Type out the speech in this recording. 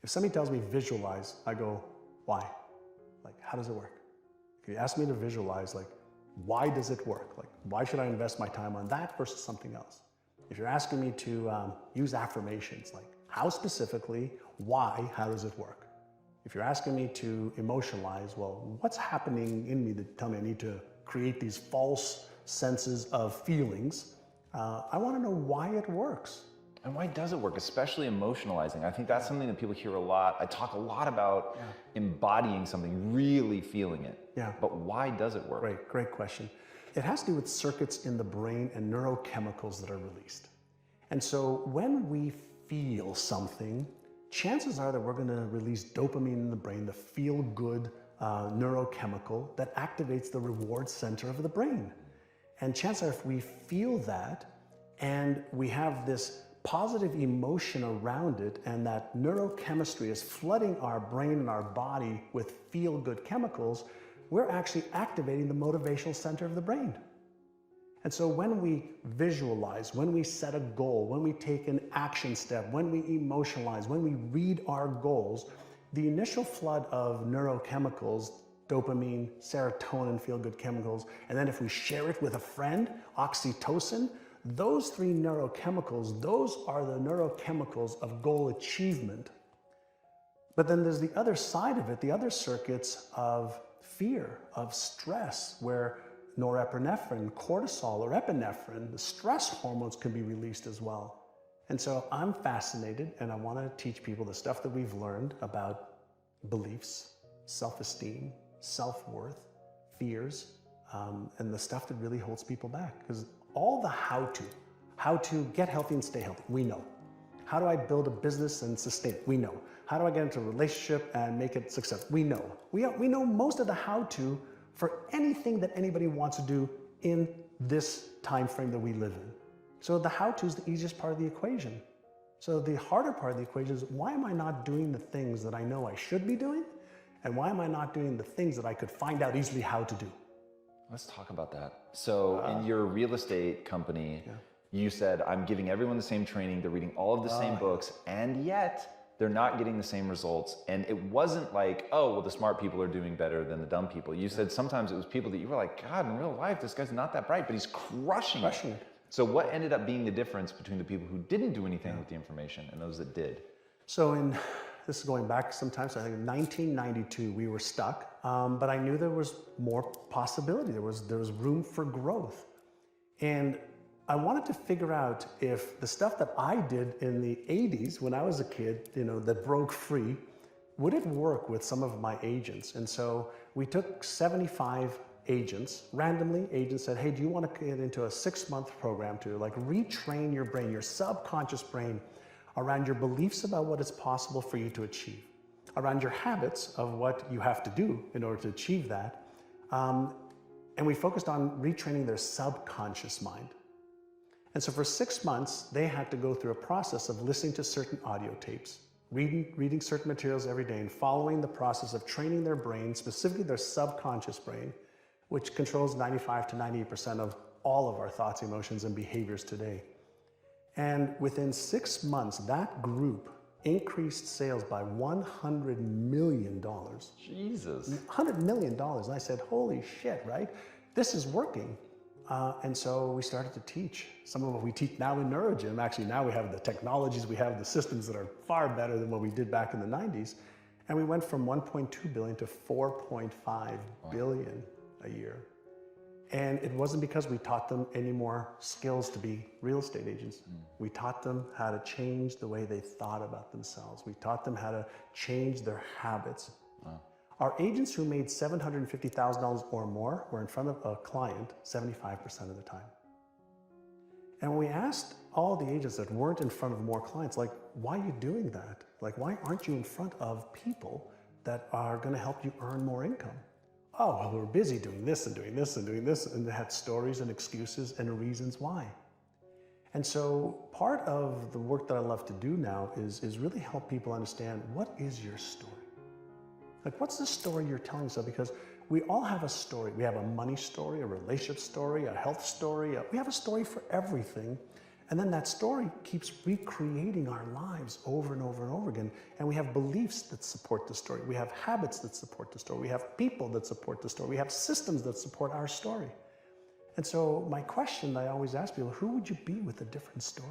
If somebody tells me visualize, I go, why? Like, how does it work? If you ask me to visualize, like, why does it work? Like, why should I invest my time on that versus something else? If you're asking me to use affirmations, like, how specifically, why, how does it work? If you're asking me to emotionalize, well, what's happening in me that tell me I need to create these false senses of feelings? I want to know why it works. And why does it work, especially emotionalizing? I think that's something that people hear a lot. I talk a lot about embodying something, really feeling it. Yeah. But why does it work? Great question. It has to do with circuits in the brain and neurochemicals that are released. And so when we feel something, chances are that we're going to release dopamine in the brain, the feel-good neurochemical that activates the reward center of the brain. And chances are if we feel that and we have this positive emotion around it and that neurochemistry is flooding our brain and our body with feel-good chemicals, we're actually activating the motivational center of the brain. And so when we visualize, when we set a goal, when we take an action step, when we emotionalize, when we read our goals, the initial flood of neurochemicals, dopamine, serotonin, feel-good chemicals, and then if we share it with a friend, oxytocin, those three neurochemicals, those are the neurochemicals of goal achievement. But then there's the other side of it, the other circuits of fear, of stress, where norepinephrine, cortisol, or epinephrine, the stress hormones can be released as well. And so I'm fascinated and I want to teach people the stuff that we've learned about beliefs, self-esteem, self-worth, fears, and the stuff that really holds people back. Because all the how to get healthy and stay healthy, we know. How do I build a business and sustain it? We know. How do I get into a relationship and make it successful? We know. We know most of the how-to for anything that anybody wants to do in this time frame that we live in. So the how-to is the easiest part of the equation. So the harder part of the equation is, why am I not doing the things that I know I should be doing? And why am I not doing the things that I could find out easily how to do? Let's talk about that. So in your real estate company, you said, I'm giving everyone the same training, they're reading all of the same books, and yet they're not getting the same results. And it wasn't like, oh, well, the smart people are doing better than the dumb people. You said sometimes it was people that you were like, God, in real life, this guy's not that bright, but he's crushing it. So what ended up being the difference between the people who didn't do anything with the information and those that did? So this is going back sometimes, so I think in 1992, we were stuck, but I knew there was more possibility. There was room for growth. And I wanted to figure out if the stuff that I did in the 80s when I was a kid, that broke free, would it work with some of my agents? And so we took 75 agents, randomly, agents said, hey, do you want to get into a 6-month program to retrain your brain, your subconscious brain, around your beliefs about what is possible for you to achieve, around your habits of what you have to do in order to achieve that. And we focused on retraining their subconscious mind. And so for 6 months, they had to go through a process of listening to certain audio tapes, reading certain materials every day, and following the process of training their brain, specifically their subconscious brain, which controls 95 to 98% of all of our thoughts, emotions, and behaviors today. And within 6 months, that group increased sales by $100 million. Jesus. $100 million. And I said, holy shit, right? This is working. And so we started to teach. Some of what we teach now in NeuroGym, actually now we have the technologies, we have the systems that are far better than what we did back in the 90s. And we went from 1.2 billion to 4.5 billion a year. And it wasn't because we taught them any more skills to be real estate agents. We taught them how to change the way they thought about themselves. We taught them how to change their habits. Our agents who made $750,000 or more were in front of a client 75% of the time. And when we asked all the agents that weren't in front of more clients, why are you doing that? Why aren't you in front of people that are going to help you earn more income? Oh, well, we're busy doing this and doing this and doing this, and they had stories and excuses and reasons why. And so part of the work that I love to do now is really help people understand, what is your story? What's the story you're telling yourself? Because we all have a story. We have a money story, a relationship story, a health story. We have a story for everything. And then that story keeps recreating our lives over and over and over again. And we have beliefs that support the story. We have habits that support the story. We have people that support the story. We have systems that support our story. And so my question that I always ask people, who would you be with a different story?